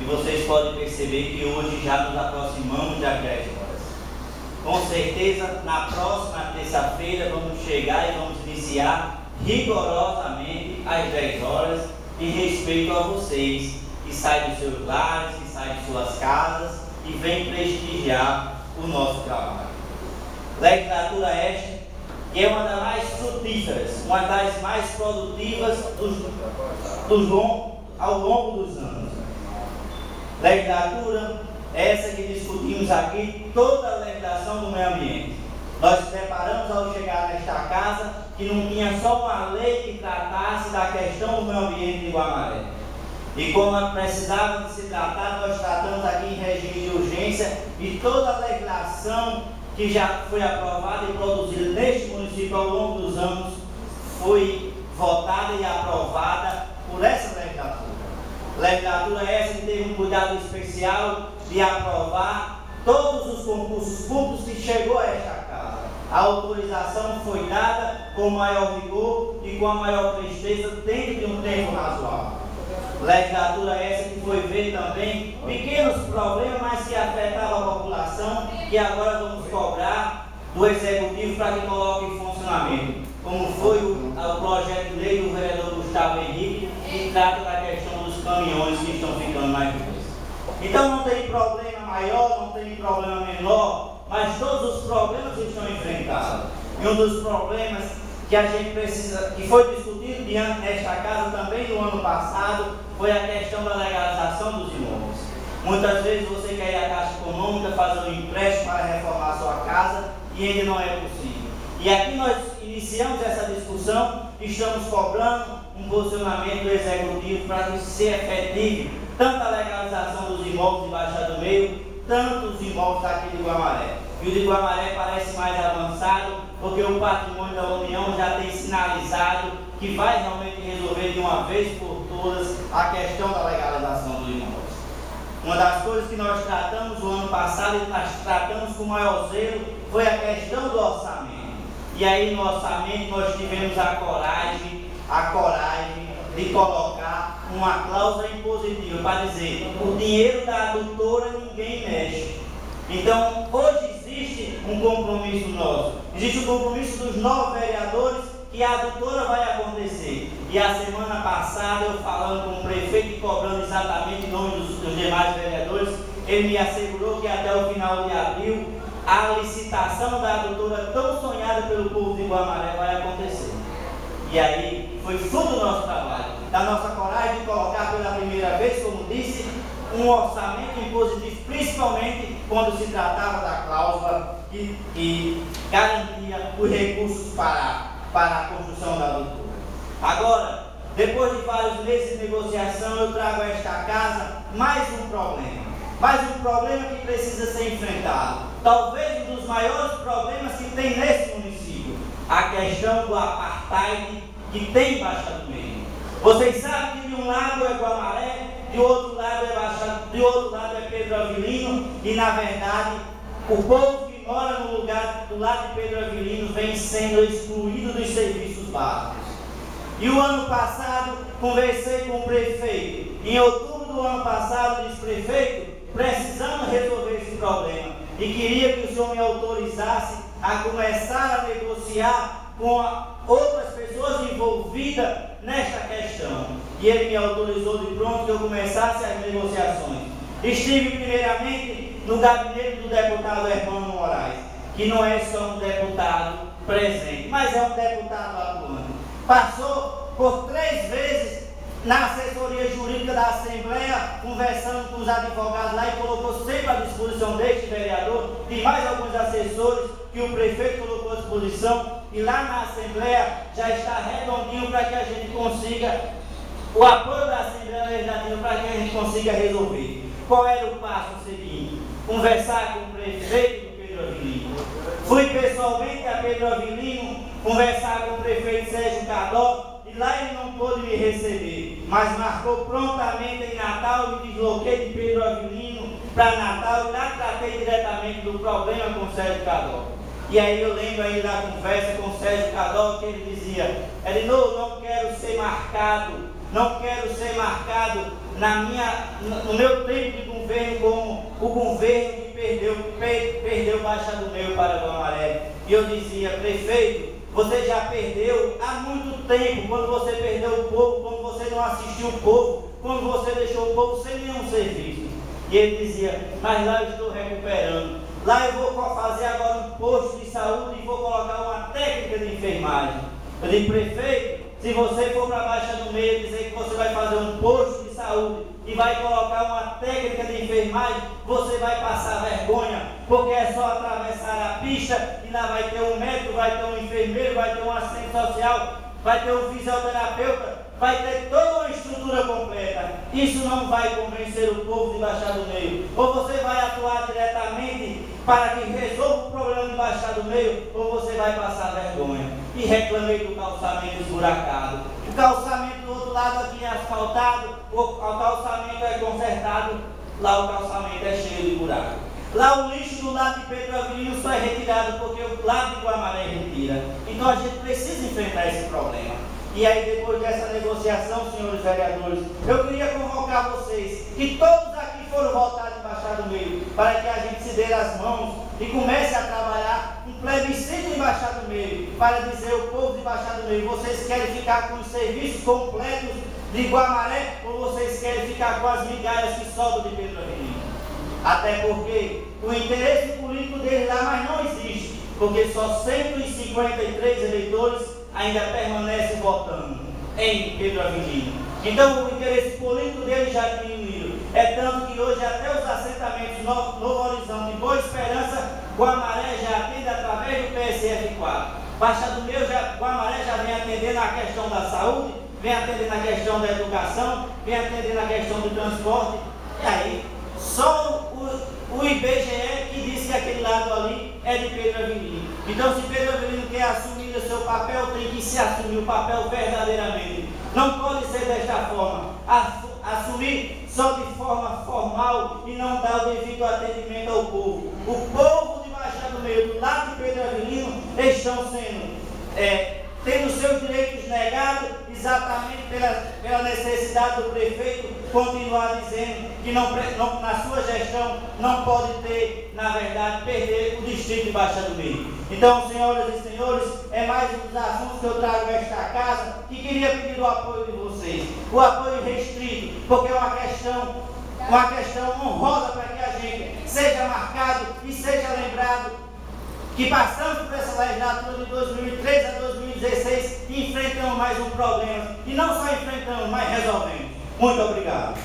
E vocês podem perceber que hoje já nos aproximamos das 10 horas. Com certeza, na próxima terça-feira vamos chegar e vamos iniciar rigorosamente às 10 horas, em respeito a vocês que saem dos seus lares, que saem de suas casas e vêm prestigiar o nosso trabalho. Legislatura esta que é uma das mais frutíferas, uma das mais produtivas ao longo dos anos. Legislatura essa que discutimos aqui, toda a legislação do meio ambiente. Nós nos preparamos ao chegar nesta casa que não tinha só uma lei que tratasse da questão do meio ambiente de Guamaré. E como precisava de se tratar, nós tratamos aqui em regime de urgência e toda a legislação que já foi aprovada e produzida neste município ao longo dos anos foi votada e aprovada por essa legislatura. Legislatura essa que teve um cuidado especial de aprovar todos os concursos públicos que chegou a esta casa. A autorização foi dada com maior rigor e com a maior presteza dentro de um tempo razoável. Legislatura essa que foi ver também pequenos problemas, mas que afetavam a população, que agora vamos cobrar do Executivo para que coloque em funcionamento, como foi o projeto de lei do vereador Gustavo Henrique, que trata da questão dos caminhões que estão ficando mais ruas. Então não tem problema maior, não tem problema menor, mas todos os problemas estão enfrentados. E um dos problemas que a gente precisa, que foi discutido diante desta casa também no ano passado, foi a questão da legalização dos imóveis. Muitas vezes você quer ir à Caixa Econômica fazer um empréstimo para reformar a sua casa e ele não é possível. E aqui nós iniciamos essa discussão e estamos cobrando um posicionamento do Executivo para que se efetive tanto a legalização dos imóveis de Baixada do Meio, tanto os imóveis aqui de Guamaré. E o de Guamaré parece mais avançado, porque o patrimônio da União já tem sinalizado que vai realmente resolver de uma vez por todas a questão da legalização dos imóveis. Uma das coisas que nós tratamos no ano passado e nós tratamos com maior zelo foi a questão do orçamento. E aí no orçamento nós tivemos a coragem de colocar uma cláusula impositiva para dizer: o dinheiro da adutora ninguém mexe. Então hoje existe um compromisso nosso, existe um compromisso dos 9 vereadores que a adutora vai acontecer. E a semana passada, eu falando com o prefeito e cobrando exatamente em nome dos demais vereadores, ele me assegurou que até o final de abril a licitação da adutora tão sonhada pelo povo de Guamaré vai acontecer. E aí foi fruto do nosso trabalho, da nossa coragem de colocar pela primeira vez, como disse, um orçamento impositivo, principalmente quando se tratava da cláusula que garantia os recursos para a construção da adutora. Agora, depois de vários meses de negociação, eu trago a esta casa mais um problema que precisa ser enfrentado. Talvez um dos maiores problemas que tem nesse município, a questão do apartheid que tem em Baixada do Meio. Vocês sabem que de um lado é Guamaré, de outro lado é Pedro Avilino, e na verdade o povo que mora no lugar do lado de Pedro Avilino vem sendo excluído dos serviços básicos. E o ano passado conversei com o prefeito. Em outubro do ano passado disse: prefeito, precisamos resolver esse problema e queria que o senhor me autorizasse a começar a negociar com outras pessoas envolvidas nesta questão. E ele me autorizou de pronto que eu começasse as negociações. Estive primeiramente no gabinete do deputado Hermano Moraes, que não é só um deputado presente, mas é um deputado atuante. Passou por 3 vezes na assessoria jurídica da Assembleia, conversando com os advogados lá, e colocou sempre à disposição deste vereador e mais alguns assessores que o prefeito colocou à disposição, e lá na Assembleia já está redondinho para que a gente consiga o apoio da Assembleia Legislativa, para que a gente consiga resolver. Qual era o passo seguinte? Conversar com o prefeito do Pedro Avilino. Fui pessoalmente a Pedro Avilino conversar com o prefeito Sérgio Cadó, e lá ele não pôde me receber, mas marcou prontamente em Natal. Eu me desloquei de Pedro Avilino para Natal e lá tratei diretamente do problema com o Sérgio Cadó. E aí eu lembro aí da conversa com o Sérgio Cadó que ele dizia: Elinor, não quero ser marcado não quero ser marcado no meu tempo de governo como o governo que perdeu Baixa do Meio para Guamaré. E eu dizia: prefeito, você já perdeu há muito tempo, quando você perdeu o povo, quando você não assistiu o povo, quando você deixou o povo sem nenhum serviço. E ele dizia: mas lá eu estou recuperando, lá eu vou fazer agora um posto de saúde e vou colocar uma técnica de enfermagem. Eu digo: prefeito, se você for para Baixa do Meio dizer que você vai fazer um posto de saúde e vai colocar uma técnica de enfermagem, você vai passar vergonha, porque é só atravessar a pista e lá vai ter um médico, vai ter um enfermeiro, vai ter um assistente social, vai ter um fisioterapeuta, vai ter toda uma estrutura completa. Isso não vai convencer o povo de Baixa do Meio. Ou você vai atuar diretamente para que resolva o problema de Baixa do Meio, ou você vai passar vergonha. E reclamei do calçamento esburacado. O calçamento do outro lado aqui é asfaltado, o calçamento é consertado, lá o calçamento é cheio de buraco. Lá o lixo do lado de Pedro Avilino só é retirado porque o lado de Guamaré retira. Então a gente precisa enfrentar esse problema. E aí, depois dessa negociação, senhores vereadores, eu queria convocar vocês, que todos aqui foram votados em Baixa do Meio, para que a gente se dê as mãos e comece a trabalhar um plebiscito em Baixa do Meio, para dizer ao povo de Baixa do Meio: vocês querem ficar com os serviços completos de Guamaré, ou vocês querem ficar com as migalhas que sobram de Pedro Avilino? Até porque o interesse político dele lá mais não existe, porque só 153 eleitores ainda permanecem votando em Pedro Avilino. Então o interesse político dele já diminuiu. É tanto que hoje até os assentamentos Novo Horizonte e Boa Esperança, Guamaré já atende através do PSF4. Baixa do Meio, Guamaré já vem atendendo a questão da saúde, vem atendendo a questão da educação, vem atendendo a questão do transporte. E aí, só o IBGE que diz que aquele lado ali é de Pedro Avilino. Então, se Pedro Avilino quer assumir o seu papel, tem que se assumir o papel verdadeiramente. Não pode ser desta forma, assumir só de forma formal e não dar o devido atendimento ao povo. O povo de Baixa do Meio, do lado de Pedro Avilino, estão tendo seus direitos negados exatamente pela necessidade do prefeito continuar dizendo que na sua gestão não pode ter, na verdade, perder o distrito de Baixa do Meio. Então, senhoras e senhores, é mais um dos assuntos que eu trago a esta casa, que queria pedir o apoio de vocês, o apoio restrito, porque é uma questão honrosa para que a gente seja marcado e seja lembrado que passamos por essa legislatura de 2013 a 2016 e enfrentamos mais um problema. E não só enfrentamos, mas resolvemos. Muito obrigado.